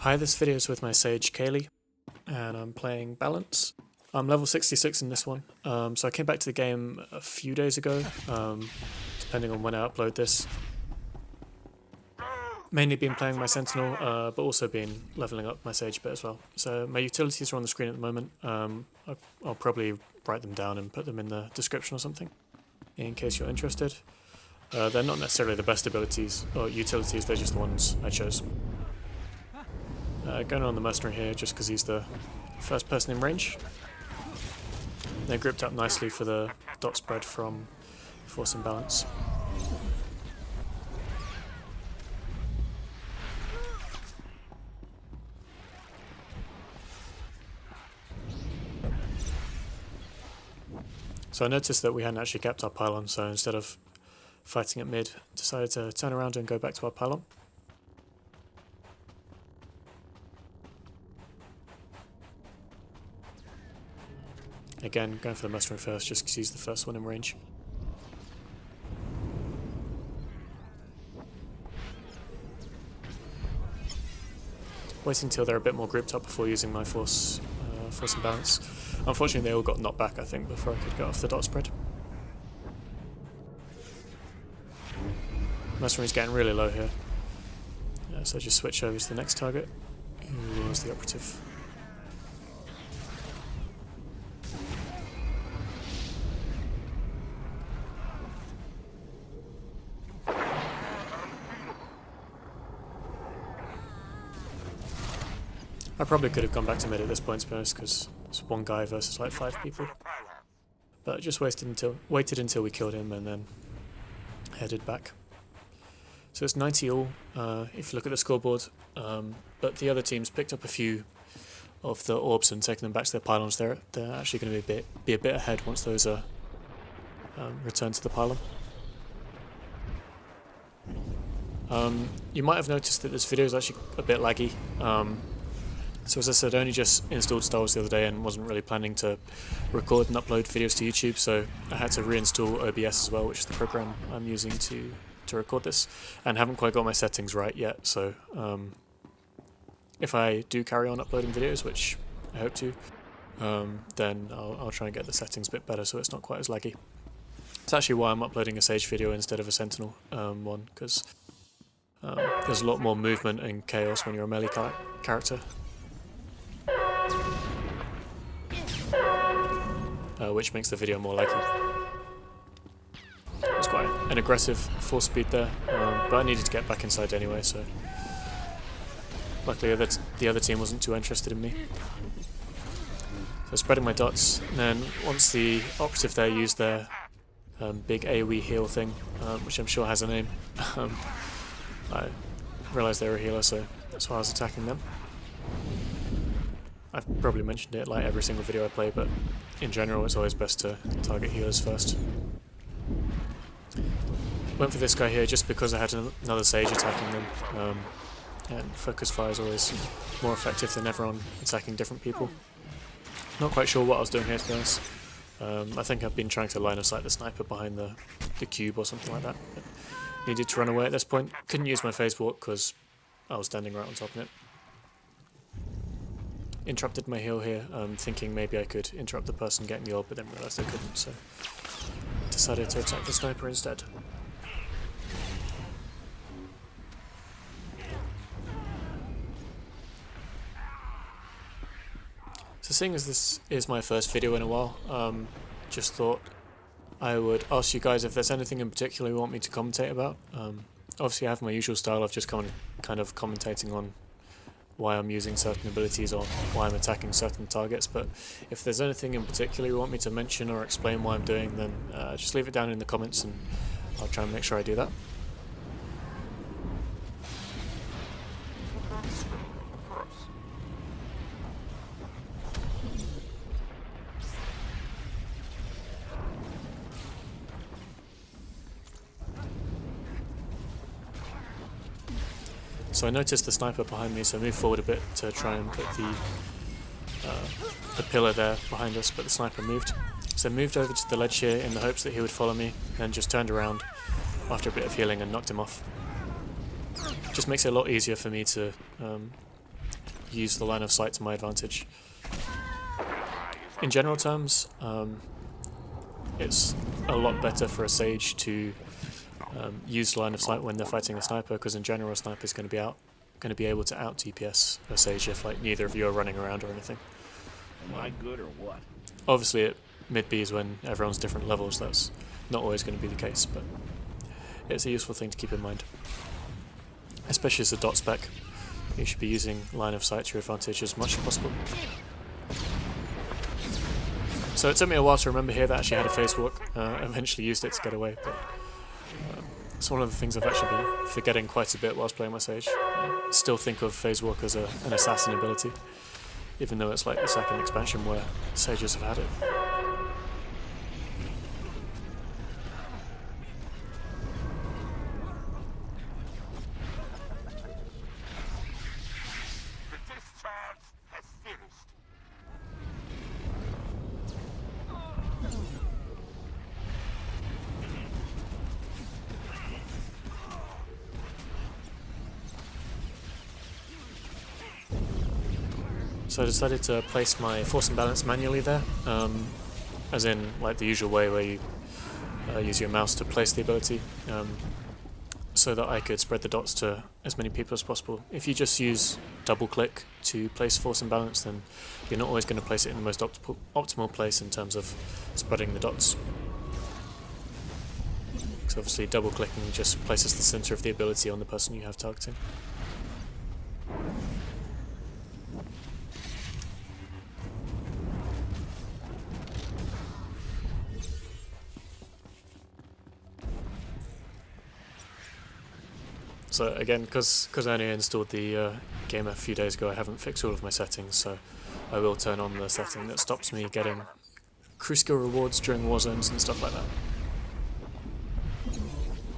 Hi, this video is with my Sage Kaylee, and I'm playing Balance. I'm level 66 in this one, so I came back to the game a few days ago, depending on when I upload this. Mainly been playing my Sentinel, but also been leveling up my Sage a bit as well. So my utilities are on the screen at the moment. I'll probably write them down and put them in the description or something, in case you're interested. They're not necessarily the best abilities or utilities, they're just the ones I chose. Going on the mercenary here just because he's the first person in range. They're gripped up nicely for the dot spread from force and balance. So I noticed that we hadn't actually kept our pylon, so instead of fighting at mid, decided to turn around and go back to our pylon. Again, going for the mercenary first, just because he's the first one in range. Waiting until they're a bit more gripped up before using my force and balance. Unfortunately, they all got knocked back, I think, before I could get off the dot spread. Mercenary's getting really low here, so just switch over to the next target, who was the operative. I probably could have gone back to mid at this point, to be honest, because it's one guy versus like 5 people. But I just waited until we killed him and then headed back. So it's 90 all, if you look at the scoreboard, but the other teams picked up a few of the orbs and taken them back to their pylons. They're actually going to be a bit ahead once those are returned to the pylon. You might have noticed that this video is actually a bit laggy. So as I said, I only just installed Star Wars the other day and wasn't really planning to record and upload videos to YouTube, so I had to reinstall OBS as well, which is the program I'm using to record this, and haven't quite got my settings right yet, so if I do carry on uploading videos, which I hope to, then I'll try and get the settings a bit better so it's not quite as laggy. It's actually why I'm uploading a Sage video instead of a Sentinel one, because there's a lot more movement and chaos when you're a melee character. Which makes the video more likely. It was quite an aggressive force speed there, but I needed to get back inside anyway, so luckily the other team wasn't too interested in me. So spreading my dots, and then once the operative there used their big AoE heal thing, which I'm sure has a name, I realised they were a healer, so that's why I was attacking them. I've probably mentioned it like every single video I play, but in general it's always best to target healers first. Went for this guy here just because I had another Sage attacking them, and focus fire is always more effective than everyone attacking different people. Not quite sure what I was doing here, to be honest. I think I've been trying to line of sight the sniper behind the cube or something like that, but needed to run away at this point. Couldn't use my phase walk because I was standing right on top of it. Interrupted my heal here, thinking maybe I could interrupt the person getting the orb, but then realised I couldn't, so decided to attack the sniper instead. So seeing as this is my first video in a while, just thought I would ask you guys if there's anything in particular you want me to commentate about. Obviously I have my usual style of just kind of commentating on why I'm using certain abilities or why I'm attacking certain targets, but if there's anything in particular you want me to mention or explain why I'm doing, then just leave it down in the comments and I'll try and make sure I do that. So I noticed the sniper behind me, so I moved forward a bit to try and put the pillar there behind us, but the sniper moved. So I moved over to the ledge here in the hopes that he would follow me, then just turned around after a bit of healing and knocked him off. Just makes it a lot easier for me to use the line of sight to my advantage. In general terms, it's a lot better for a Sage to use line of sight when they're fighting a sniper, because in general a sniper is going to be able to out DPS a Sage if like neither of you are running around or anything. Am I good or what? Obviously at mid Bs when everyone's different levels, that's not always going to be the case, but it's a useful thing to keep in mind. Especially as a dot spec, you should be using line of sight to your advantage as much as possible. So it took me a while to remember here that I actually had a phase walk. Eventually used it to get away, but it's one of the things I've actually been forgetting quite a bit whilst playing my Sage. I still think of phase walk as an assassin ability, even though it's like the second expansion where Sages have had it. So I decided to place my force and balance manually there, as in like the usual way where you use your mouse to place the ability, so that I could spread the dots to as many people as possible. If you just use double click to place force and balance, then you're not always going to place it in the most optimal place in terms of spreading the dots. Because obviously double clicking just places the center of the ability on the person you have targeting. So again, because I only installed the game a few days ago, I haven't fixed all of my settings, so I will turn on the setting that stops me getting crew skill rewards during Warzones and stuff like that.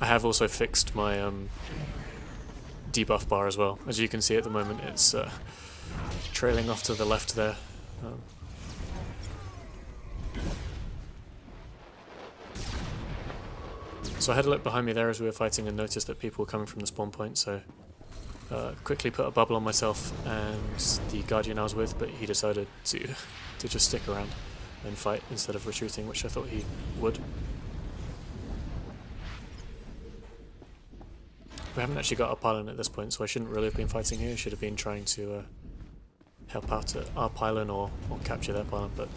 I have also fixed my debuff bar as well. As you can see at the moment, it's trailing off to the left there. So I had a look behind me there as we were fighting and noticed that people were coming from the spawn point, so quickly put a bubble on myself and the Guardian I was with, but he decided to just stick around and fight instead of retreating, which I thought he would. We haven't actually got our pylon at this point, so I shouldn't really have been fighting here. I should have been trying to help out at our pylon or capture their pylon, but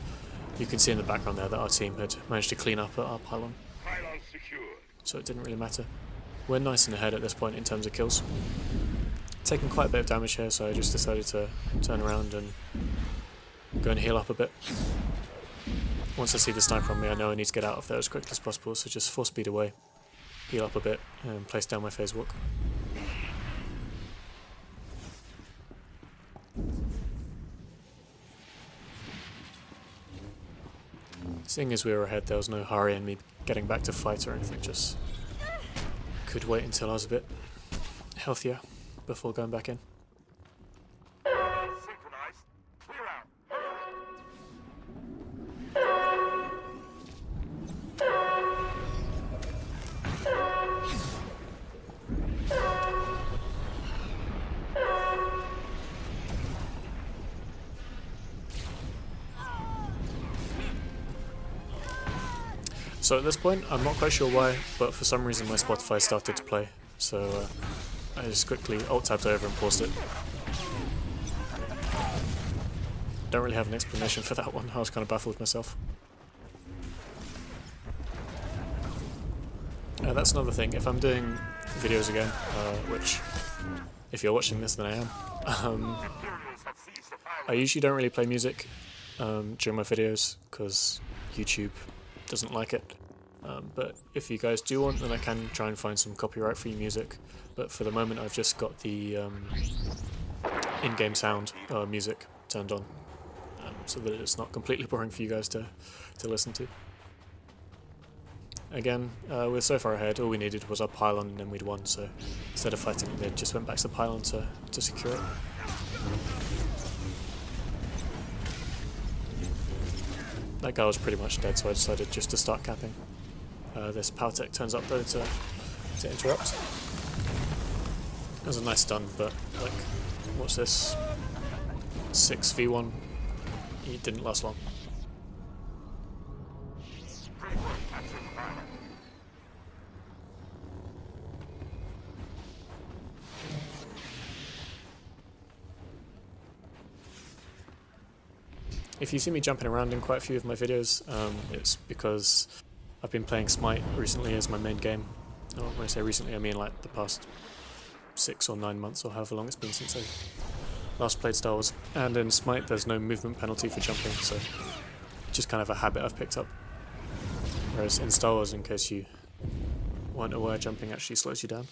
you can see in the background there that our team had managed to clean up at our pylon. Pylon secured. So it didn't really matter. We're nice and ahead at this point in terms of kills. Taking quite a bit of damage here, so I just decided to turn around and go and heal up a bit. Once I see the sniper on me, I know I need to get out of there as quickly as possible, so just force speed away, heal up a bit, and place down my phase walk. Seeing as we were ahead, there was no hurry in me getting back to fight or anything, just could wait until I was a bit healthier before going back in. Synchronized. Clear out. So at this point, I'm not quite sure why, but for some reason my Spotify started to play, so I just quickly alt-tabbed over and paused it. Don't really have an explanation for that one, I was kind of baffled myself. That's another thing, if I'm doing videos again, which, if you're watching this then I am, I usually don't really play music during my videos, because YouTube doesn't like it, but if you guys do want, then I can try and find some copyright free music, but for the moment I've just got the in-game sound music turned on, so that it's not completely boring for you guys to listen to. Again, we're so far ahead, all we needed was our pylon and then we'd won, so instead of fighting it mid, just went back to the pylon to secure it. That guy was pretty much dead, so I decided just to start capping. This power tech turns up though to interrupt. That was a nice stun, but like, watch this. 6v1. He didn't last long. If you see me jumping around in quite a few of my videos, it's because I've been playing Smite recently as my main game. Oh, when I say recently, I mean like the past 6 or 9 months or however long it's been since I last played Star Wars. And in Smite there's no movement penalty for jumping, so just kind of a habit I've picked up. Whereas in Star Wars, in case you weren't aware, jumping actually slows you down.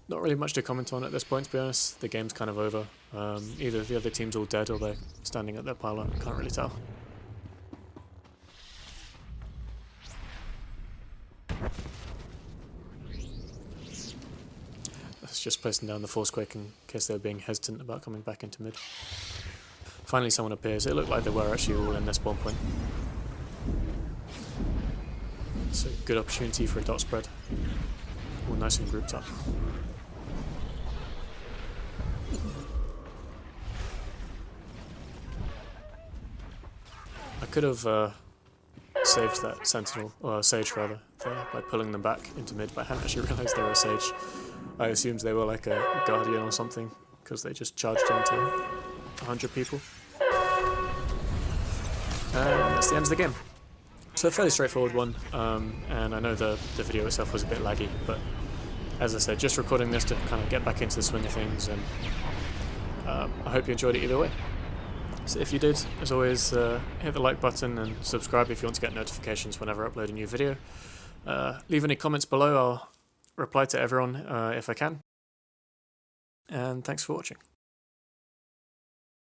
Not really much to comment on at this point, to be honest. The game's kind of over. Either the other team's all dead or they're standing at their pylon. Can't really tell. That's just placing down the Forcequake in case they were being hesitant about coming back into mid. Finally someone appears. It looked like they were actually all in their spawn point. It's a good opportunity for a dot spread. All nice and grouped up. I could have saved that Sentinel, or Sage rather, there by pulling them back into mid, but I hadn't actually realised they were a Sage. I assumed they were like a Guardian or something, because they just charged into 100 people. And that's the end of the game. So a fairly straightforward one, and I know the video itself was a bit laggy, but as I said, just recording this to kind of get back into the swing of things, and I hope you enjoyed it either way. So if you did, as always, hit the like button and subscribe if you want to get notifications whenever I upload a new video. Leave any comments below, I'll reply to everyone if I can. And thanks for watching.